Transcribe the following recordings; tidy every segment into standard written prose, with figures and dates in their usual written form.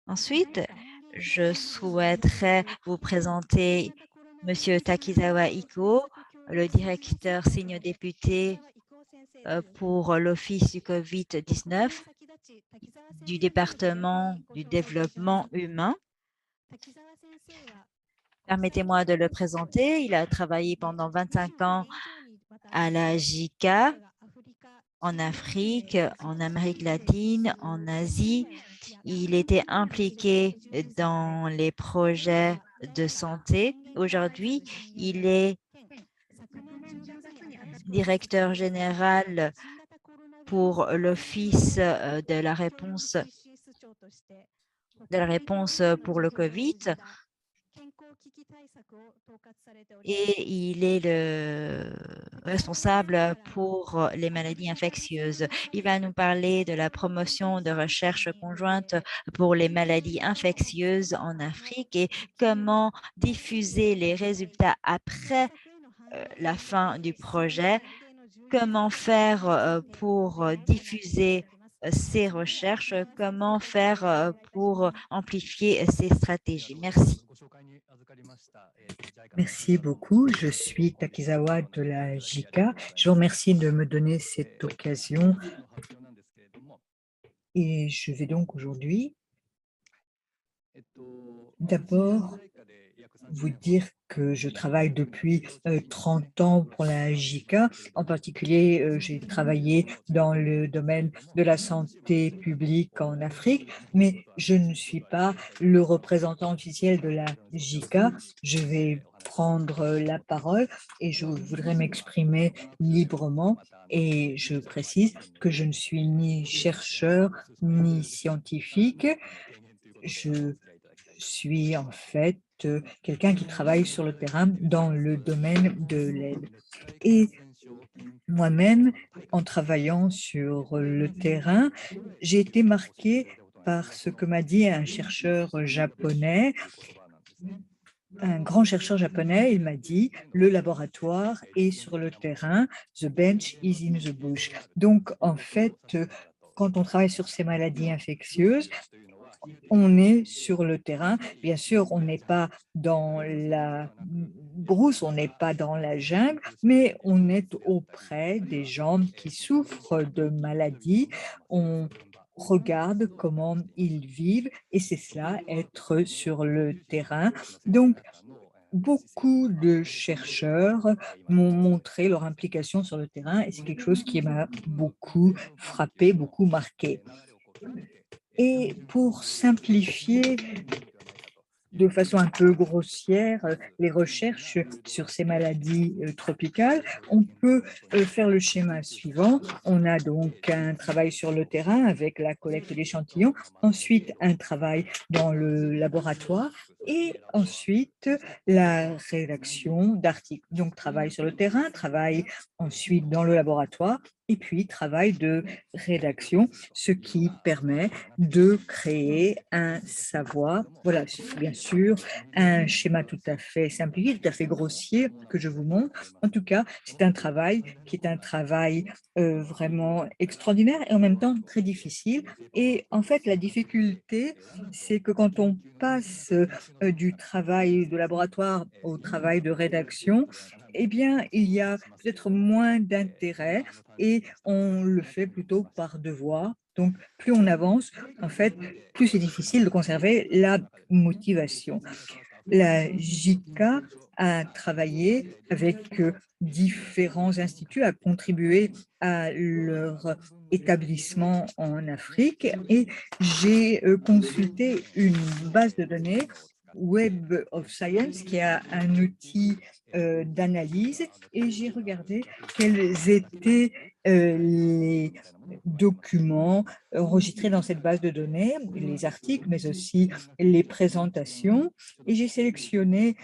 Ensuite, je souhaiterais vous présenter Monsieur Takizawa Iko, le directeur senior député pour l'Office du COVID-19 du département du développement humain. Permettez-moi de le présenter. Il a travaillé pendant 25 ans à la JICA, en Afrique, en Amérique latine, en Asie. Il était impliqué dans les projets de santé. Aujourd'hui, il est directeur général pour l'Office de la réponse pour le COVID et il est le responsable pour les maladies infectieuses. Il va nous parler de la promotion de recherche conjointe pour les maladies infectieuses en Afrique et comment diffuser les résultats après la fin du projet, comment faire pour diffuser ces recherches, comment faire pour amplifier ces stratégies. Merci. Merci beaucoup. Je suis Takizawa de la JICA. Je vous remercie de me donner cette occasion et je vais donc aujourd'hui d'abord vous dire que je travaille depuis 30 ans pour la JICA. En particulier, j'ai travaillé dans le domaine de la santé publique en Afrique, mais je ne suis pas le représentant officiel de la JICA. Je vais prendre la parole et je voudrais m'exprimer librement. Et je précise que je ne suis ni chercheur ni scientifique. Je suis en fait quelqu'un qui travaille sur le terrain dans le domaine de l'aide. Et moi-même, en travaillant sur le terrain, j'ai été marquée par ce que m'a dit un chercheur japonais, un grand chercheur japonais. Il m'a dit, le laboratoire est sur le terrain, the bench is in the bush. Donc, en fait, quand on travaille sur ces maladies infectieuses, on est sur le terrain. Bien sûr, on n'est pas dans la brousse, on n'est pas dans la jungle, mais on est auprès des gens qui souffrent de maladies. On regarde comment ils vivent et c'est cela, être sur le terrain. Donc, beaucoup de chercheurs m'ont montré leur implication sur le terrain et c'est quelque chose qui m'a beaucoup frappé, beaucoup marqué. Et pour simplifier de façon un peu grossière les recherches sur ces maladies tropicales, on peut faire le schéma suivant. On a donc un travail sur le terrain avec la collecte d'échantillons, ensuite un travail dans le laboratoire et ensuite la rédaction d'articles. Donc travail sur le terrain, travail ensuite dans le laboratoire et puis travail de rédaction, ce qui permet de créer un savoir. Voilà, bien sûr, un schéma tout à fait simplifié, tout à fait grossier que je vous montre. En tout cas, c'est un travail qui est un travail vraiment extraordinaire et en même temps très difficile. Et en fait, la difficulté, c'est que quand on passe du travail de laboratoire au travail de rédaction, eh bien, il y a peut-être moins d'intérêt et on le fait plutôt par devoir. Donc, plus on avance, en fait, plus c'est difficile de conserver la motivation. La JICA a travaillé avec différents instituts, a contribué à leur établissement en Afrique et j'ai consulté une base de données Web of Science qui a un outil d'analyse et j'ai regardé quels étaient les documents enregistrés dans cette base de données, les articles, mais aussi les présentations. Et j'ai sélectionné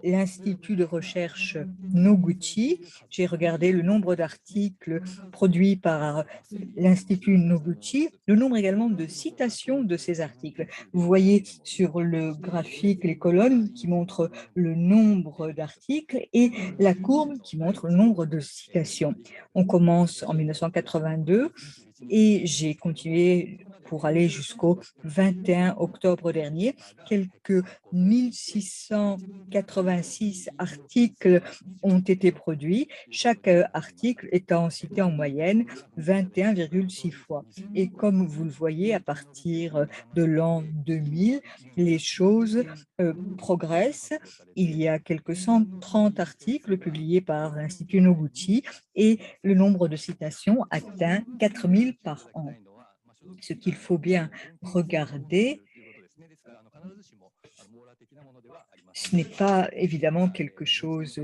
l'Institut de recherche Noguchi. J'ai regardé le nombre d'articles produits par l'Institut Noguchi, le nombre également de citations de ces articles. Vous voyez sur le graphique les colonnes qui montrent le nombre d'articles et la courbe qui montre le nombre de citations. On commence en 1982 et j'ai continué pour aller jusqu'au 21 octobre dernier. Quelques 1686 articles ont été produits, chaque article étant cité en moyenne 21,6 fois. Et comme vous le voyez, à partir de l'an 2000, les choses progressent. Il y a quelques 130 articles publiés par l'Institut Noguchi et le nombre de citations atteint 4000 par an. Ce qu'il faut bien regarder, ce n'est pas évidemment quelque chose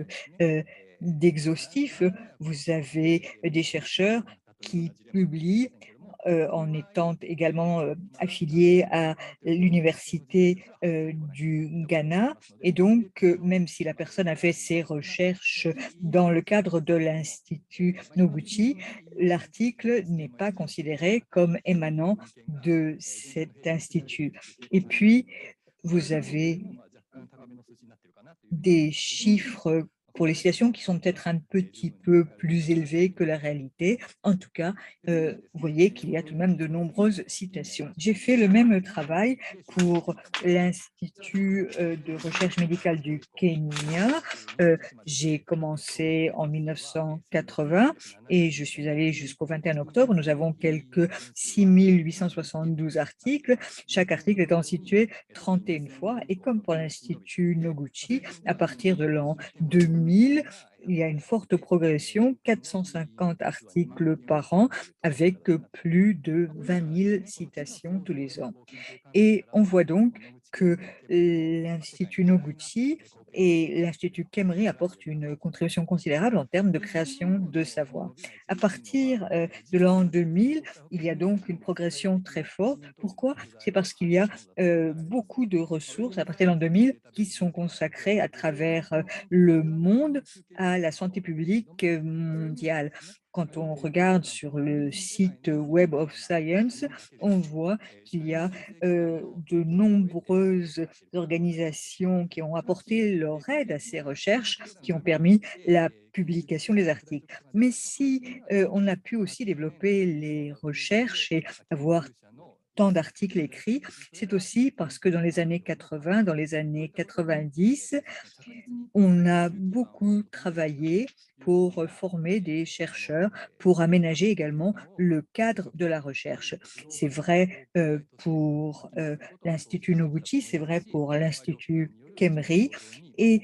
d'exhaustif. Vous avez des chercheurs qui publient en étant également affiliés à l'université du Ghana. Et donc, même si la personne a fait ses recherches dans le cadre de l'Institut Noguchi, l'article n'est pas considéré comme émanant de cet institut. Et puis, vous avez des chiffres pour les citations qui sont peut-être un petit peu plus élevés que la réalité. En tout cas, vous voyez qu'il y a tout de même de nombreuses citations. J'ai fait le même travail pour l'Institut de recherche médicale du Kenya. J'ai commencé en 1980 et je suis allée jusqu'au 21 octobre. Nous avons quelques 6872 articles, chaque article étant situé 31 fois. Et comme pour l'Institut Noguchi, à partir de l'an 2000, il y a une forte progression, 450 articles par an, avec plus de 20 000 citations tous les ans. Et on voit donc que l'Institut Noguchi et l'Institut Khemri apportent une contribution considérable en termes de création de savoir. À partir de l'an 2000, il y a donc une progression très forte. Pourquoi? C'est parce qu'il y a beaucoup de ressources à partir de l'an 2000 qui sont consacrées à travers le monde à la santé publique mondiale. Quand on regarde sur le site Web of Science, on voit qu'il y a de nombreuses organisations qui ont apporté leur aide à ces recherches, qui ont permis la publication des articles. Mais si on a pu aussi développer les recherches et avoir tant d'articles écrits, c'est aussi parce que dans les années 80, dans les années 90, on a beaucoup travaillé pour former des chercheurs, pour aménager également le cadre de la recherche. C'est vrai pour l'Institut Noguchi, c'est vrai pour l'Institut Khemri, et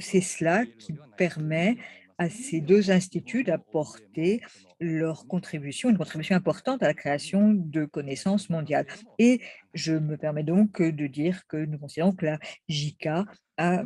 c'est cela qui permet à ces deux instituts d'apporter leur contribution, une contribution importante à la création de connaissances mondiales. Et je me permets donc de dire que nous considérons que la JICA a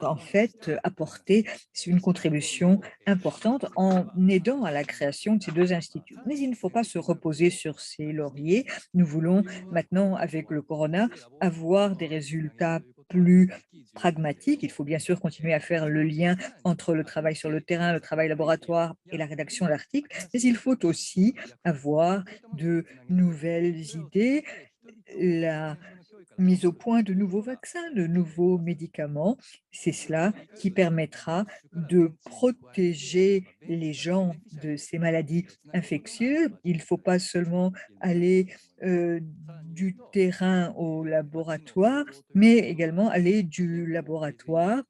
en fait apporté une contribution importante en aidant à la création de ces deux instituts. Mais il ne faut pas se reposer sur ces lauriers. Nous voulons maintenant, avec le corona, avoir des résultats plus pragmatique. Il faut bien sûr continuer à faire le lien entre le travail sur le terrain, le travail laboratoire et la rédaction de l'article, mais il faut aussi avoir de nouvelles idées, la mise au point de nouveaux vaccins, de nouveaux médicaments. C'est cela qui permettra de protéger les gens de ces maladies infectieuses. Il ne faut pas seulement aller du terrain au laboratoire, mais également aller du laboratoire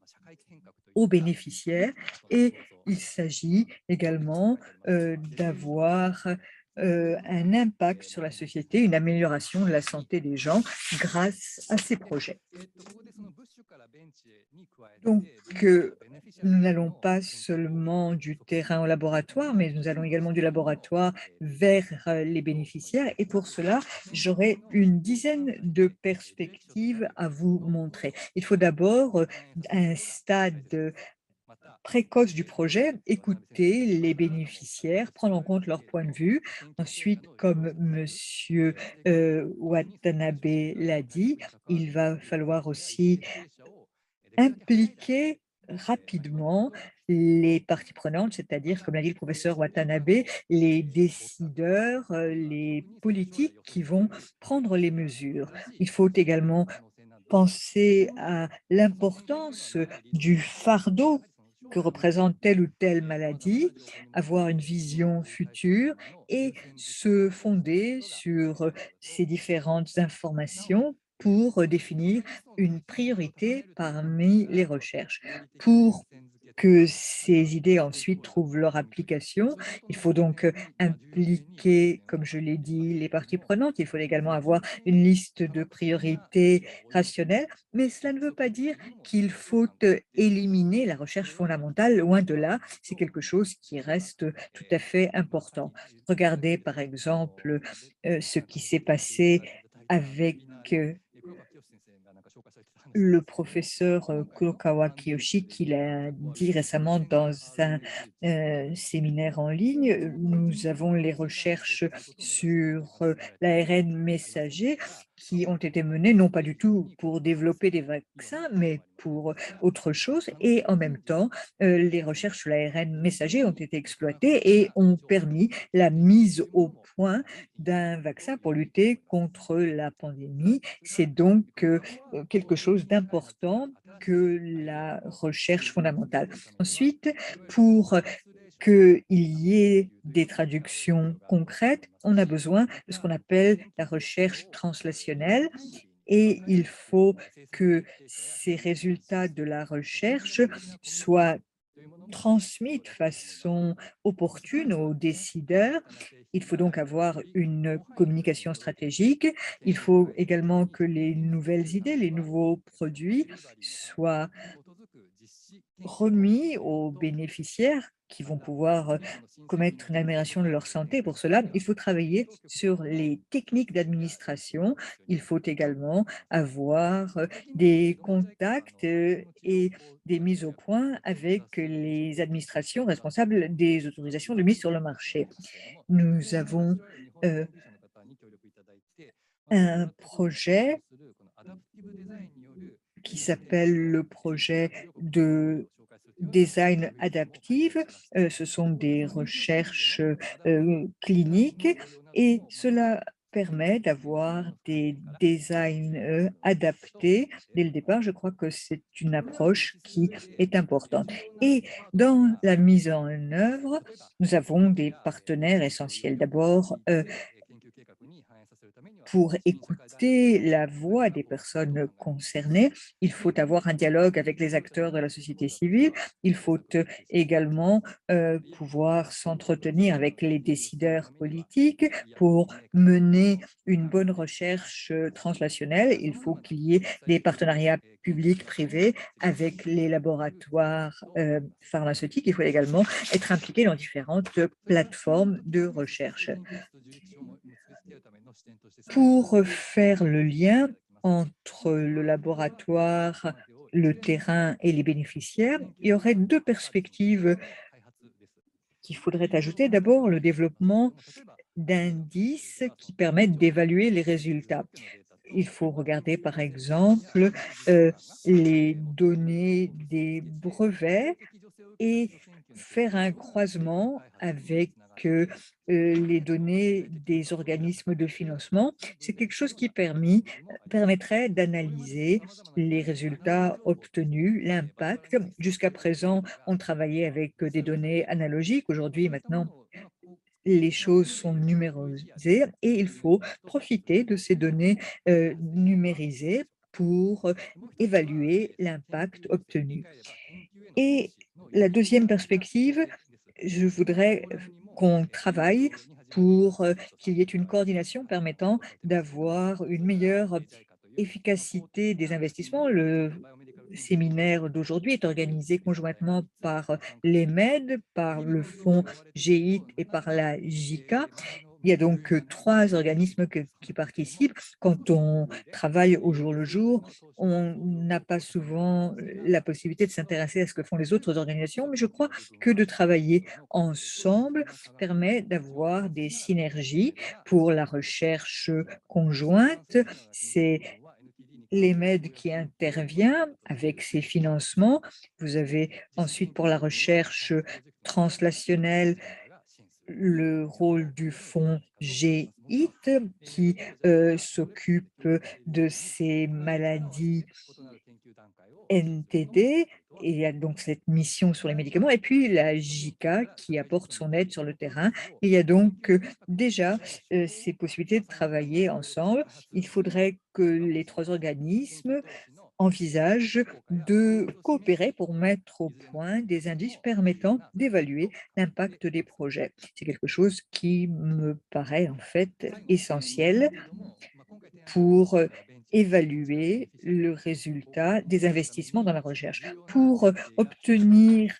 aux bénéficiaires. Et il s'agit également d'avoir un impact sur la société, une amélioration de la santé des gens grâce à ces projets. Donc, nous n'allons pas seulement du terrain au laboratoire, mais nous allons également du laboratoire vers les bénéficiaires. Et pour cela, j'aurai une dizaine de perspectives à vous montrer. Il faut d'abord un stade précoce du projet, écouter les bénéficiaires, prendre en compte leur point de vue. Ensuite, comme Monsieur Watanabe l'a dit, il va falloir aussi impliquer rapidement les parties prenantes, c'est-à-dire, comme l'a dit le professeur Watanabe, les décideurs, les politiques qui vont prendre les mesures. Il faut également penser à l'importance du fardeau que représente telle ou telle maladie, avoir une vision future et se fonder sur ces différentes informations pour définir une priorité parmi les recherches. Pour que ces idées ensuite trouvent leur application, il faut donc impliquer, comme je l'ai dit, les parties prenantes. Il faut également avoir une liste de priorités rationnelles, mais cela ne veut pas dire qu'il faut éliminer la recherche fondamentale, loin de là, c'est quelque chose qui reste tout à fait important. Regardez par exemple ce qui s'est passé avec le professeur Kurokawa Kiyoshi qui l'a dit récemment dans un séminaire en ligne. Nous avons les recherches sur l'ARN messager qui ont été menées non pas du tout pour développer des vaccins, mais pour autre chose. Et en même temps, les recherches sur l'ARN messager ont été exploitées et ont permis la mise au point d'un vaccin pour lutter contre la pandémie. C'est donc quelque chose d'important que la recherche fondamentale. Ensuite, pour qu'il y ait des traductions concrètes, on a besoin de ce qu'on appelle la recherche translationnelle et il faut que ces résultats de la recherche soient transmis de façon opportune aux décideurs. Il faut donc avoir une communication stratégique. Il faut également que les nouvelles idées, les nouveaux produits soient remis aux bénéficiaires qui vont pouvoir commettre une amélioration de leur santé. Pour cela, il faut travailler sur les techniques d'administration. Il faut également avoir des contacts et des mises au point avec les administrations responsables des autorisations de mise sur le marché. Nous avons un projet qui s'appelle le projet de design adaptif. Ce sont des recherches cliniques et cela permet d'avoir des designs adaptés dès le départ. Je crois que c'est une approche qui est importante. Et dans la mise en œuvre, nous avons des partenaires essentiels. D'abord, pour écouter la voix des personnes concernées, il faut avoir un dialogue avec les acteurs de la société civile. Il faut également pouvoir s'entretenir avec les décideurs politiques pour mener une bonne recherche translationnelle. Il faut qu'il y ait des partenariats publics-privés avec les laboratoires pharmaceutiques. Il faut également être impliqué dans différentes plateformes de recherche. Pour faire le lien entre le laboratoire, le terrain et les bénéficiaires, il y aurait deux perspectives qu'il faudrait ajouter. D'abord, le développement d'indices qui permettent d'évaluer les résultats. Il faut regarder, par exemple, les données des brevets et faire un croisement avec les données des organismes de financement. C'est quelque chose qui permettrait d'analyser les résultats obtenus, l'impact. Jusqu'à présent, on travaillait avec des données analogiques. Aujourd'hui, maintenant, les choses sont numérisées et il faut profiter de ces données numérisées pour évaluer l'impact obtenu. Et la deuxième perspective, je voudrais qu'on travaille pour qu'il y ait une coordination permettant d'avoir une meilleure efficacité des investissements. Le séminaire d'aujourd'hui est organisé conjointement par l'EMED, par le fonds GEIT et par la JICA. Il y a donc 3 organismes qui participent. Quand on travaille au jour le jour, on n'a pas souvent la possibilité de s'intéresser à ce que font les autres organisations, mais je crois que de travailler ensemble permet d'avoir des synergies pour la recherche conjointe. C'est l'EMED qui intervient avec ses financements. Vous avez ensuite pour la recherche translationnelle le rôle du fonds GIT qui s'occupe de ces maladies NTD, et il y a donc cette mission sur les médicaments, et puis la JICA qui apporte son aide sur le terrain. Il y a donc déjà ces possibilités de travailler ensemble. Il faudrait que les 3 organismes envisagent de coopérer pour mettre au point des indices permettant d'évaluer l'impact des projets. C'est quelque chose qui me paraît en fait essentiel pour évaluer le résultat des investissements dans la recherche. Pour obtenir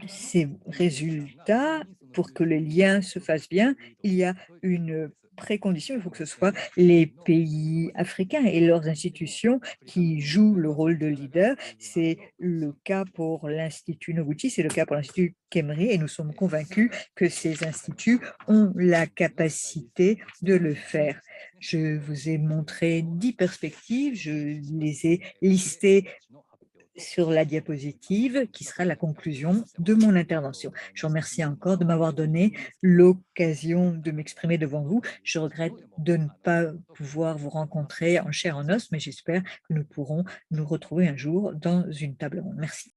ces résultats, pour que le lien se fasse bien, il y a une précondition, il faut que ce soit les pays africains et leurs institutions qui jouent le rôle de leader. C'est le cas pour l'Institut Noguchi, c'est le cas pour l'Institut Khemri, et nous sommes convaincus que ces instituts ont la capacité de le faire. Je vous ai montré 10 perspectives, je les ai listées sur la diapositive qui sera la conclusion de mon intervention. Je vous remercie encore de m'avoir donné l'occasion de m'exprimer devant vous. Je regrette de ne pas pouvoir vous rencontrer en chair et en os, mais j'espère que nous pourrons nous retrouver un jour dans une table ronde. Merci.